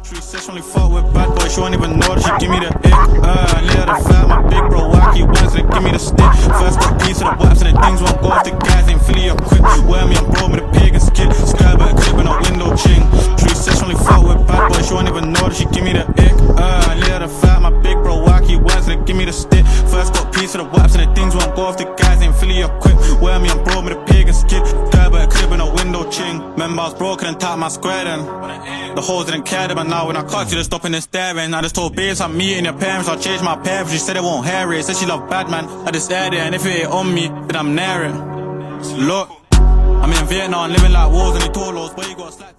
She said she only fuck with bad boys, she won't even know that she give me the ick. Later the fat, my big bro wacky ones, they give me the stick. First got piece of the waps and the things won't go off the guys ain't Philly up quick. Wear me and bro with a pig and skid. Skype a clip and a window ching. She said she only fuck with bad boys, she won't even know that she give me the ick. Later the fat, my big bro wacky ones, they give me the stick. First got piece of the waps and the things won't go off the guys ain't Philly up quick. Wear me and bro with a pig and skid. Skype a clip and a window ching. Remember I was broken and tapped my square then. The hoes didn't care, but now when I caught you, they're stopping and staring. I just told babes I'm meeting your parents, I'll change my parents. She said it won't hear it, said she love Batman. I just aired it, and if it ain't on me, then I'm near it. Look, I'm in Vietnam, living like wolves and they told us where you got slack.